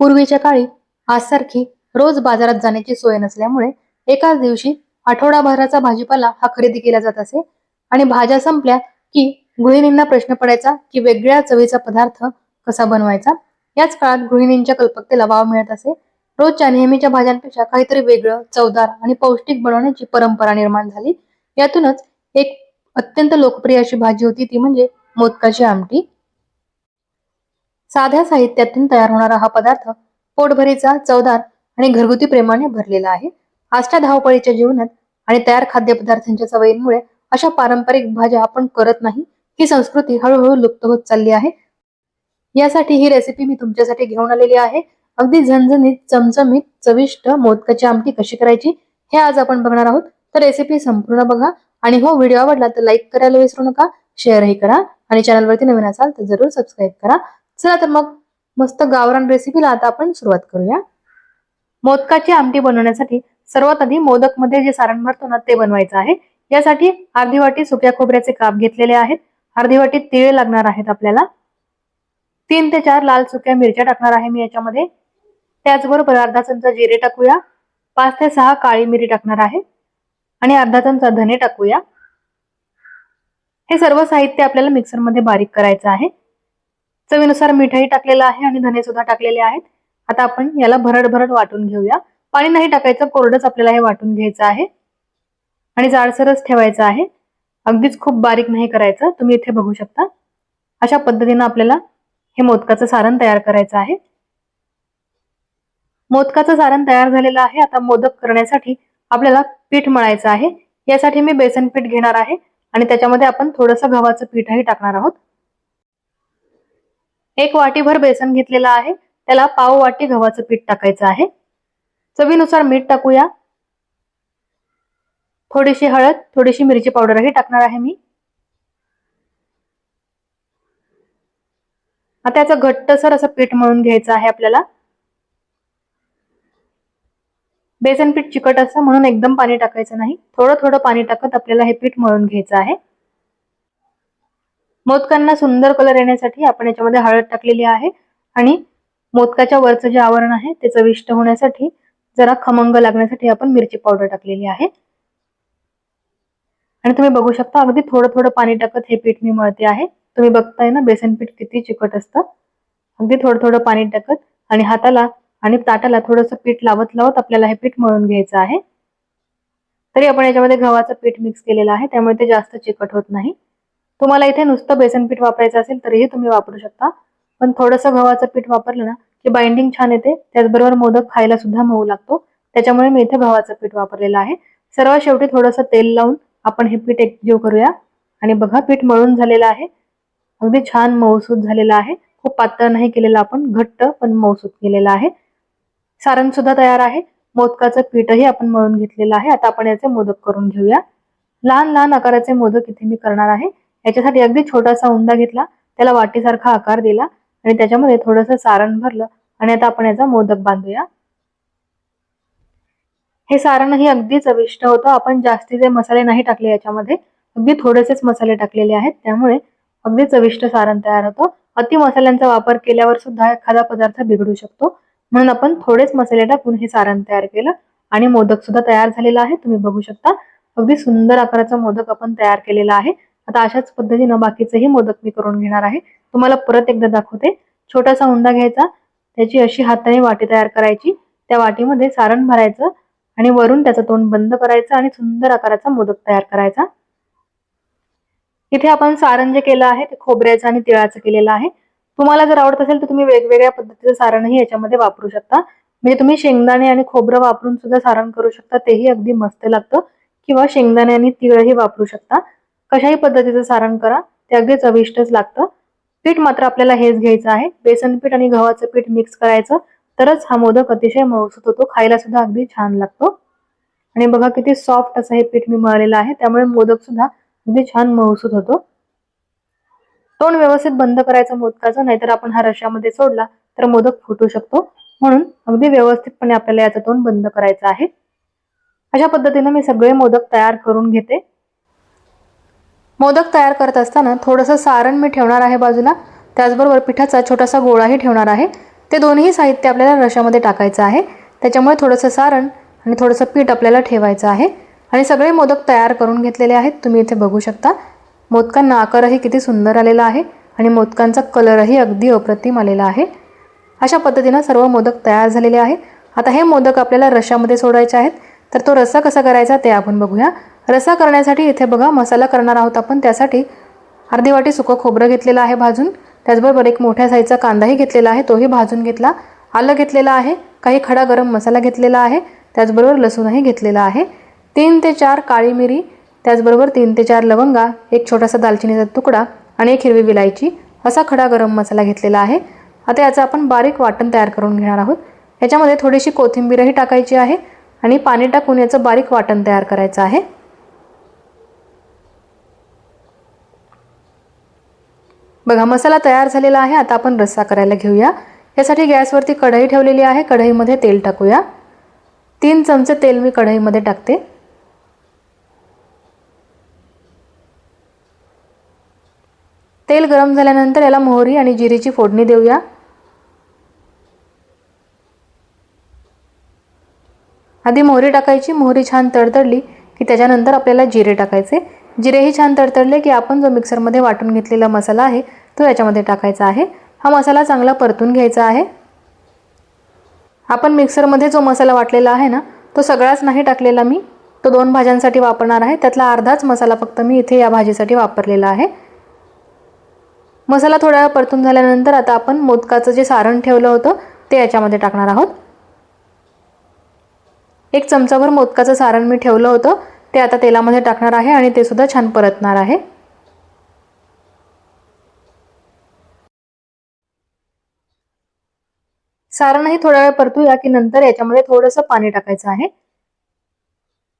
पूर्वीच्या काळी आजसारखी रोज बाजारात जाण्याची सोय नसल्यामुळे एकाच दिवशी आठवडाभराचा भाजीपाला हा खरेदी केला जात असे आणि भाज्या संपल्या की गृहिणींना प्रश्न पडायचा की वेगळ्या चवीचा पदार्थ कसा बनवायचा. याच काळात गृहिणींच्या कल्पकतेला वाव मिळत असे. रोजच्या नेहमीच्या भाज्यांपेक्षा काहीतरी वेगळं, चवदार आणि पौष्टिक बनवण्याची परंपरा निर्माण झाली. यातूनच एक अत्यंत लोकप्रिय अशी भाजी होती ती म्हणजे मोदकाची आमटी. साध्या साहित्यातून तयार होणारा हा पदार्थ पोटभरीचा, चवदार आणि घरगुती प्रेमाने भरलेला आहे. आजच्या धावपळीच्या जीवनात आणि तयार खाद्यपदार्थांच्या सवयींमुळे अशा पारंपरिक भाज्या आपण करत नाही. ही संस्कृती हळूहळू लुप्त होत चालली आहे. यासाठी ही रेसिपी मी तुमच्यासाठी घेऊन आलेली आहे. अगदी झणझणीत, चमचमीत, चविष्ट मोदकाची आमटी कशी करायची हे आज आपण बघणार आहोत. तर रेसिपी संपूर्ण बघा आणि हो, व्हिडिओ आवडला तर लाईक करायला विसरू नका, शेअरही करा आणि चॅनलवरती नवीन असाल तर जरूर सबस्क्राईब करा. चला तर मग मस्त गावरान रेसिपीला आता आपण सुरुवात करूया. मोदकाची आमटी बनवण्यासाठी सर्वात आधी मोदक मध्ये जे सारण भरतो ना ते बनवायचं आहे. यासाठी अर्धी वाटी सुक्या खोबऱ्याचे काप घेतलेले आहेत. अर्धी वाटी तीळ लागणार आहेत आपल्याला. 3 ते 4 लाल सुक्या मिरच्या टाकणार आहे मी याच्यामध्ये. त्याचबरोबर अर्धा चमचा जिरे टाकूया. 5 ते 6 काळी मिरी टाकणार आहे आणि अर्धा चमचा धने टाकूया. हे सर्व साहित्य आपल्याला मिक्सर मध्ये बारीक करायचं आहे. चवीनुसार मीठही टाकलेलं आहे आणि धने सुद्धा टाकलेले आहेत. आता आपण याला भरड भरड वाटून घेऊया. पाणी नाही टाकायचं, कोरडंच आपल्याला हे वाटून घ्यायचं आहे आणि जाडसरच ठेवायचं आहे. अगदीच खूप बारीक नाही करायचं. तुम्ही इथे बघू शकता अशा पद्धतीने आपल्याला हे मोदकाचं सारण तयार करायचं आहे. मोदकाचं सारण तयार झालेलं आहे. आता मोदक करण्यासाठी आपल्याला पीठ मळायचं आहे. यासाठी मी बेसन पीठ घेणार आहे आणि त्याच्यामध्ये आपण थोडंसं गव्हाचं पीठही टाकणार आहोत. 1 वाटीभर बेसन घेतलेलं आहे. त्याला पाव वाटी गव्हाचं पीठ टाकायचं आहे. चवीनुसार मीठ टाकूया. थोडीशी हळद, थोडीशी मिरची पावडरही टाकणार आहे मी. आता याचं घट्टसर असं पीठ मळून घ्यायचं आहे आपल्याला. बेसन पीठ चिकट असतं म्हणून एकदम पाणी टाकायचं नाही. थोडं थोडं पाणी टाकत आपल्याला हे पीठ मळून घ्यायचं आहे. मोदकांना सुंदर कलर येण्यासाठी आपण याच्यामध्ये हळद टाकलेली आहे आणि मोदकाच्या वरचं जे आवरण आहे ते चविष्ट होण्यासाठी, जरा खमंग लागण्यासाठी आपण मिरची पावडर टाकलेली आहे. आणि तुम्ही बघू शकता अगदी थोडं थोडं पाणी टाकत हे पीठ मी मळते आहे. तुम्ही बघताय ना बेसन पीठ किती चिकट असतं. अगदी थोडं थोडं पाणी टाकत आणि हाताला आणि ताटाला थोडंसं पीठ लावत लावत आपल्याला हे पीठ मळून घ्यायचं आहे. तरी आपण याच्यामध्ये गव्हाचं पीठ मिक्स केलेलं आहे त्यामुळे ते जास्त चिकट होत नाही. तुम्हाला इथे नुसतं बेसन पीठ वापरायचं असेल तरीही तुम्ही वापरू शकता, पण थोडंसं गव्हाचं पीठ वापरलं ना की बाइंडिंग छान येते. त्याचबरोबर मोदक खायला सुद्धा मऊ लागतो. त्याच्यामुळे मी इथे गव्हाचं पीठ वापरलेलं आहे. सर्वात शेवटी थोडंसं तेल लावून आपण हे पीठ एकजीव करूया आणि बघा पीठ मळून झालेलं आहे. अगदी छान मऊसूत झालेलं आहे. खूप पातळ नाही केलेलं आपण, घट्ट पण मऊसूत केलेलं आहे. सारण सुद्धा तयार आहे. मोदकाचं पीठही आपण मळून घेतलेलं आहे. आता आपण याचे मोदक करून घेऊया. लहान लहान आकाराचे मोदक इथे मी करणार आहे. याच्यासाठी अगदी छोटासा उंडा घेतला, त्याला वाटीसारखा आकार दिला आणि त्याच्यामध्ये थोडंसं सारण भरलं आणि आता आपण याचा मोदक बांधूया. हे सारणही अगदी चविष्ट होतं. आपण जास्तीचे मसाले नाही टाकले याच्यामध्ये, अगदी थोडेसेच मसाले टाकलेले आहेत. त्यामुळे अगदी चविष्ट सारण तयार होतं. अति मसाल्यांचा वापर केल्यावर सुद्धा एखादा पदार्थ बिघडू शकतो, म्हणून आपण थोडेच मसाले टाकून हे सारण तयार केलं आणि मोदक सुद्धा तयार झालेला आहे. तुम्ही बघू शकता अगदी सुंदर आकाराचा मोदक आपण तयार केलेला आहे. आता अशाच पद्धतीनं बाकीचेही मोदक मी करून घेणार आहे. तुम्हाला परत एकदा दाखवते. छोटासा उंडा घ्यायचा, त्याची अशी हाताने वाटी तयार करायची, त्या वाटीमध्ये सारण भरायचं आणि वरून त्याचं तोंड बंद करायचं आणि सुंदर आकाराचा मोदक तयार करायचा. इथे आपण सारण जे केलं आहे ते खोबऱ्याचं आणि तिळाचं केलेलं आहे. तुम्हाला जर आवडत असेल तर तुम्ही वेगवेगळ्या पद्धतीचं सारणही याच्यामध्ये वापरू शकता. म्हणजे तुम्ही शेंगदाणे आणि खोबरं वापरून सुद्धा सारण करू शकता, तेही अगदी मस्त लागतं. किंवा शेंगदाणे आणि तिळही वापरू शकता. कशाही पद्धतीचं सारण करा, ते अगदी चविष्टच लागतं. पीठ मात्र आपल्याला हेच घ्यायचं आहे. बेसन पीठ आणि गव्हाचं पीठ मिक्स करायचं, तरच हा मोदक अतिशय मऊसूत होतो. खायला सुद्धा अगदी छान लागतो. आणि बघा किती सॉफ्ट असं हे पीठ मी मळलेलं आहे, त्यामुळे मोदक सुद्धा अगदी छान मऊसूत होतो. तोंड व्यवस्थित बंद करायचं मोदकाचं, नाहीतर आपण हा रश्यामध्ये सोडला तर मोदक फुटू शकतो. म्हणून अगदी व्यवस्थितपणे आपल्याला याचं तोंड बंद करायचं आहे. अशा पद्धतीने मी सगळे मोदक तयार करून घेते. मोदक तयार करत असताना थोडंसं सारण मी ठेवणार आहे बाजूला. त्याचबरोबर पिठाचा छोटासा गोळाही ठेवणार आहे. ते दोन्ही साहित्य आपल्याला रशामध्ये टाकायचं आहे. त्याच्यामुळे थोडंसं सारण आणि थोडंसं पीठ आपल्याला ठेवायचं आहे. आणि सगळे मोदक तयार करून घेतलेले आहेत. तुम्ही इथे बघू शकता मोदकांना आकारही किती सुंदर आलेला आहे आणि मोदकांचा कलरही अगदी अप्रतिम आलेला आहे. अशा पद्धतीने सर्व मोदक तयार झालेले आहे. आता हे मोदक आपल्याला रशामध्ये सोडायचे आहेत. तर तो रस्सा कसा करायचा ते आपण बघूया. रस्सा करण्यासाठी इथे बघा मसाला करणार आहोत आपण. त्यासाठी अर्धी वाटी सुकं खोबरं घेतलेलं आहे भाजून. त्याचबरोबर एक मोठ्या साईजचा कांदाही घेतलेला आहे, तोही भाजून घेतला. आलं घेतलेलं आहे, काही खडा गरम मसाला घेतलेला आहे, त्याचबरोबर लसूणही घेतलेला आहे. 3 ते 4 काळी मिरी, त्याचबरोबर 3 ते 4 लवंगा, एक छोटासा दालचिनीचा तुकडा आणि एक हिरवी विलायची असा खडा गरम मसाला घेतलेला आहे. आता याचं आपण बारीक वाटण तयार करून घेणार आहोत. याच्यामध्ये थोडीशी कोथिंबीरही टाकायची आहे आणि पाणी टाकून याचं बारीक वाटण तयार करायचं आहे. बघा मसाला तयार झालेला आहे. आता आपण रस्सा करायला घेऊया. यासाठी गॅसवरती कढई ठेवलेली आहे. कढईमध्ये तेल टाकूया. 3 चमचे तेल मी कढईमध्ये टाकते. तेल गरम झाल्यानंतर याला मोहरी आणि जिरीची फोडणी देऊया. आधी मोहरी टाकायची. मोहरी छान तडतडली की त्याच्यानंतर आपल्याला जिरे टाकायचे. जिरेही छान तडतडले की आपण जो मिक्सरमध्ये वाटून घेतलेला मसाला आहे तो याच्यामध्ये टाकायचा आहे. हा मसाला चांगला परतून घ्यायचा आहे. आपण मिक्सरमध्ये जो मसाला वाटलेला आहे ना तो सगळाच नाही टाकलेला मी. तो 2 भाज्यांसाठी वापरणार आहे. त्यातला अर्धाच मसाला फक्त मी इथे या भाजीसाठी वापरलेला आहे. मसाला थोडा वेळ परतून झाल्यानंतर आता आपण मोदकाचं जे सारण ठेवलं होतं ते याच्यामध्ये टाकणार आहोत. 1 चमचाभर मोदकाचं सारण मी ठेवलं होतं ते आता तेलामध्ये टाकणार आहे आणि ते सुद्धा छान परतणार आहे. सारणही थोडा वेळ परतूया की नंतर याच्यामध्ये थोडंसं पाणी टाकायचं आहे.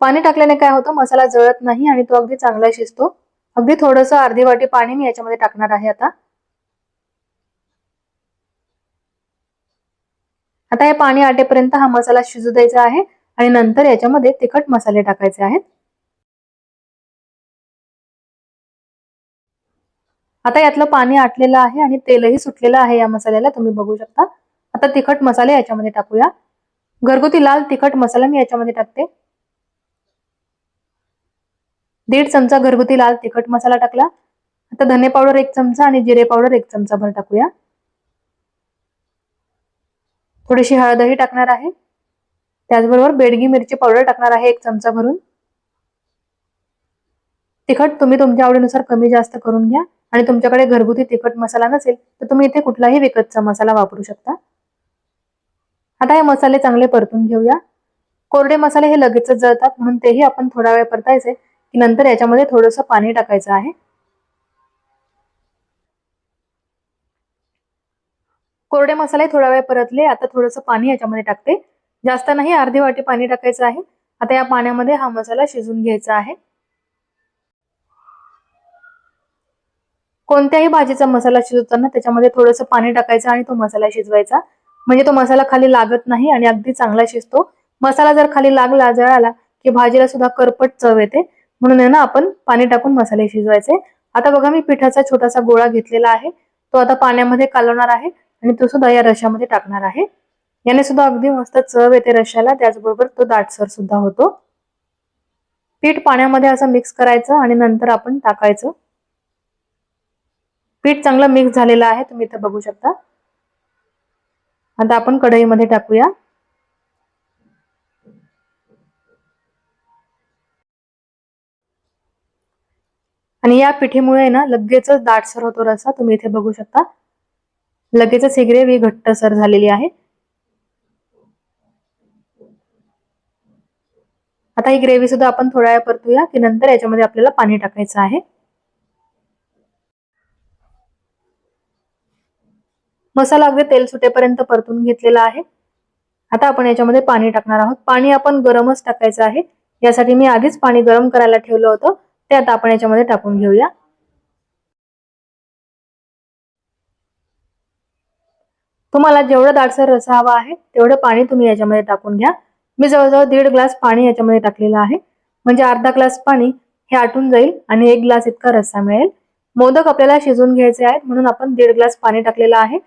पाणी टाकल्याने काय होतं मसाला जळत नाही आणि तो अगदी चांगला शिजतो. अगदी थोडंसं अर्धी वाटी पाणी मी याच्यामध्ये टाकणार आहे आता. आता हे पाणी आटेपर्यंत हा मसाला शिजू द्यायचा आहे आणि नंतर याच्यामध्ये तिखट मसाले टाकायचे आहेत. आता यातलं पाणी आटलेलं आहे आणि तेलही सुटलेलं आहे या मसाल्याला, तुम्ही बघू शकता. आता तिखट मसाले याच्यामध्ये टाकूया. घरगुती लाल तिखट मसाला मी याच्यामध्ये टाकते. 1.5 चमचा घरगुती लाल तिखट मसाला टाकला. आता धने पावडर 1 चमचा आणि जिरे पावडर 1 चमचा भर टाकूया. थोडीशी हळदही टाकणार आहे. त्याचबरोबर बेडगी मिरची पावडर टाकणार आहे 1 चमचा भरून. तिखट तुम्ही तुमच्या आवडीनुसार कमी जास्त करून घ्या आणि तुमच्याकडे घरगुती तिखट मसाला नसेल तर तुम्ही इथे कुठलाही विकतचा मसाला वापरू शकता. आता हे मसाले चांगले परतून घेऊया. कोरडे मसाले हे लगेचच जळतात म्हणून तेही आपण थोडा वेळ परतायचे की नंतर याच्यामध्ये थोडंसं पाणी टाकायचं आहे. कोरडे मसाले थोडा वेळ परतले. आता थोडंसं पाणी याच्यामध्ये टाकते. जास्त नाही, अर्धी वाटी पाणी टाकायचं आहे. आता या पाण्यामध्ये हा मसाला शिजून घ्यायचा आहे. कोणत्याही भाजीचा मसाला शिजवताना त्याच्यामध्ये थोडंसं पाणी टाकायचं आणि तो मसाला शिजवायचा. म्हणजे तो मसाला खाली लागत नाही आणि अगदी चांगला शिजतो. मसाला जर खाली लागला, जळाला की भाजीला सुद्धा करपट चव येते. म्हणून आहे ना आपण पाणी टाकून मसाले शिजवायचे. आता बघा मी पिठाचा छोटासा गोळा घेतलेला आहे. तो आता पाण्यामध्ये कालवणार आहे आणि तो सुद्धा या रश्यामध्ये टाकणार आहे. याने सुद्धा अगदी मस्त चव येते रश्याला. त्याचबरोबर तो दाटसर सुद्धा होतो. पीठ पाण्यामध्ये असं मिक्स करायचं आणि नंतर आपण टाकायचं. पीठ चांगलं मिक्स झालेलं आहे, तुम्ही इथे बघू शकता. आता आपण कढईमध्ये टाकूया. आणि या पिठीमुळे ना लगेचच दाटसर होतो रस्सा, तुम्ही इथे बघू शकता. लगेचच ही ग्रेव्ही घट्टसर झालेली आहे. आता ही ग्रेव्ही सुद्धा आपण थोड्या वेळ परतूया की नंतर याच्यामध्ये आपल्याला पाणी टाकायचं आहे. मसाला अगदी तेल सुटेपर्यंत परतून घेतलेला आहे. आता आपण याच्यामध्ये पाणी टाकणार आहोत. पाणी आपण गरमच टाकायचं आहे. यासाठी मी आधीच पाणी गरम करायला ठेवलं होतं. ते आता आपण याच्यामध्ये टाकून घेऊया. तुम्हाला जेवढं दाटसर रस्सा हवा आहे तेवढं पाणी तुम्ही याच्यामध्ये टाकून घ्या. मी जवळजवळ 1.5 ग्लास पाणी याच्यामध्ये टाकलेलं आहे. म्हणजे अर्धा ग्लास पाणी हे आटून जाईल आणि 1 ग्लास इतका रस्सा मिळेल. मोदक आपल्याला शिजवून घ्यायचे आहेत म्हणून आपण 1.5 ग्लास पाणी टाकलेलं आहे.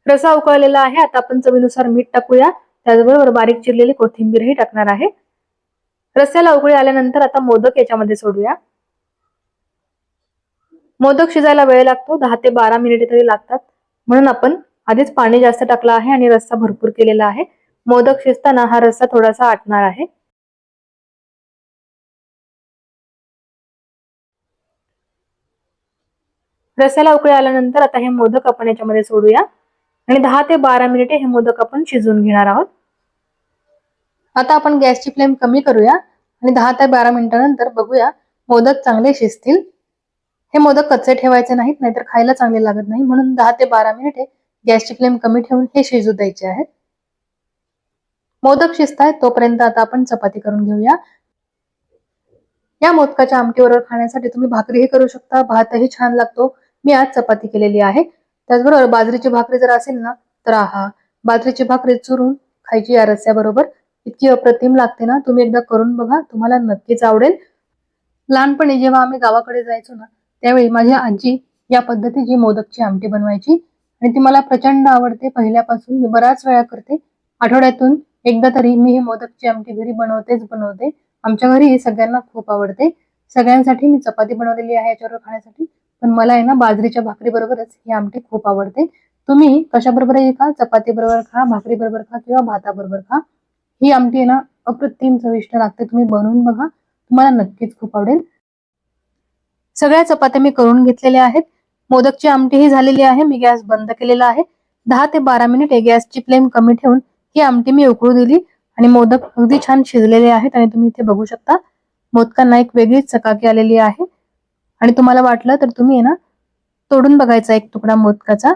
रस्सा उकळलेला आहे. आता आपण चवीनुसार मीठ टाकूया. त्याचबरोबर बारीक चिरलेली कोथिंबीरही टाकणार आहे. रस्स्याला उकळी आल्यानंतर आता मोदक याच्यामध्ये सोडूया. मोदक शिजायला वेळ लागतो, 10 ते 12 मिनिटे तरी लागतात. म्हणून आपण आधीच पाणी जास्त टाकलं आहे आणि रस्सा भरपूर केलेला आहे. मोदक शिजताना हा रस्सा थोडासा आटणार आहे. रस्स्याला उकळी आल्यानंतर आता हे मोदक आपण याच्यामध्ये सोडूया आणि 10 ते 12 मिनिटे हे मोदक आपण शिजवून घेणार आहोत. आता आपण गॅसची फ्लेम कमी करूया आणि 10 ते 12 मिनिटांनंतर बघूया मोदक चांगले शिजतील. हे मोदक कच्चे ठेवायचे नाहीत, नाहीतर खायला चांगले लागत नाही. म्हणून 10 ते 12 मिनिटे गॅसची फ्लेम कमी ठेवून हे शिजू द्यायचे आहेत. मोदक शिजतायत तोपर्यंत आता आपण चपाती करून घेऊया. या मोदकाच्या आमटीबरोबर खाण्यासाठी तुम्ही भाकरीही करू शकता, भातही छान लागतो. मी आज चपाती केलेली आहे. त्याचबरोबर बाजरीची भाकरी जर असेल ना तर बाजरीची भाकरी चुरून खायची या रस्स्याबरोबर. इतकी अप्रतिम लागते ना, तुम्ही एकदा करून बघा, तुम्हाला नक्कीच आवडेल. लहानपणी जेव्हा आम्ही गावाकडे जायचो ना, त्यावेळी माझी आजी या पद्धतीची मोदकची आमटी बनवायची आणि ती मला प्रचंड आवडते. पहिल्यापासून मी बऱ्याच वेळा करते. आठवड्यातून एकदा तरी मी ही मोदकची आमटी घरी बनवते. आमच्या घरी सगळ्यांना खूप आवडते. सगळ्यांसाठी मी चपाती बनवलेली आहे याच्याबरोबर खाण्यासाठी, पण मला आहे ना बाजरीच्या भाकरी बरोबरच ही आमटी खूप आवडते. तुम्ही कशाबरोबरही खा, चपाती बरोबर खा, भाकरी बरोबर खा किंवा भाताबरोबर खा. ही आमटी आहे ना अप्रतिम चविष्ट लागते. तुम्ही बनवून बघा, तुम्हाला नक्कीच खूप आवडेल. सगळ्या चपात्या मी करून घेतलेल्या आहेत. मोदकची आमटी ही झालेली आहे. मी गॅस बंद केलेला आहे. 10 ते 12 मिनिटे गॅसची फ्लेम कमी ठेवून ही आमटी मी उकळू दिली आणि मोदक अगदी छान शिजलेले आहेत आणि तुम्ही इथे बघू शकता मोदकांना एक वेगळीच चकाकी आलेली आहे. आणि तुम्हाला वाटलं तर तुम्ही आहे ना तोडून बघायचा एक तुकडा मोदकाचा.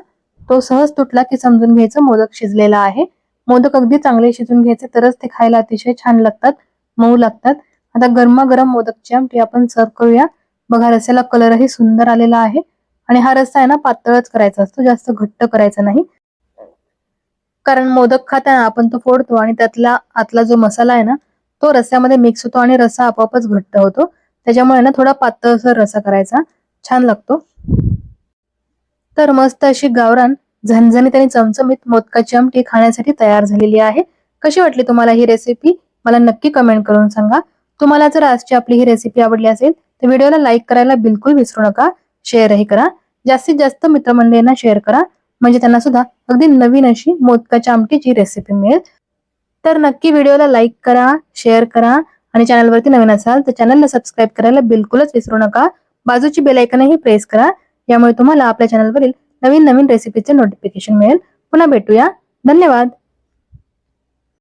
तो सहज तुटला की समजून घ्यायचं मोदक शिजलेला आहे. मोदक अगदी चांगले शिजून घ्यायचे, तरच ते खायला अतिशय छान लागतात, मऊ लागतात. आता गरमागरम मोदकची आमटी आपण सर्व करूया. बघा रस्स्याला कलरही सुंदर आलेला आहे आणि हा रस्सा आहे ना पातळच करायचा असतो, जास्त घट्ट करायचा नाही. कारण मोदक खाताना आपण तो फोडतो आणि त्यातला आतला जो मसाला आहे ना तो रस्स्यामध्ये मिक्स होतो आणि रस्सा आपोआपच घट्ट होतो. त्याच्यामुळे ना थोडा पातळसर रस्सा करायचा, छान लागतो. तर मस्त अशी गावरान झणझणीत आणि चमचमीत मोदकाची आमटी खाण्यासाठी तयार झालेली आहे. कशी वाटली तुम्हाला ही रेसिपी मला नक्की कमेंट करून सांगा. तुम्हाला जर आजची आपली ही रेसिपी आवडली असेल तर व्हिडिओला लाईक करायला बिलकुल विसरू नका. शेअरही करा. जास्तीत जास्त मित्रमंडळींना शेअर करा, म्हणजे त्यांना सुद्धा अगदी नवीन अशी मोदकाच्या आमटीची रेसिपी मिळेल. तर नक्की व्हिडिओला लाईक करा, शेअर करा आणि चॅनलवरती नवीन असाल तर चॅनलला सबस्क्राईब करायला बिलकुलच विसरू नका. बाजूची बेल आयकॉनही प्रेस करा. यामुळे तुम्हाला आपल्या चॅनलवरील नवीन नवीन रेसिपीचे नोटिफिकेशन मिळेल. पुन्हा भेटूया. धन्यवाद.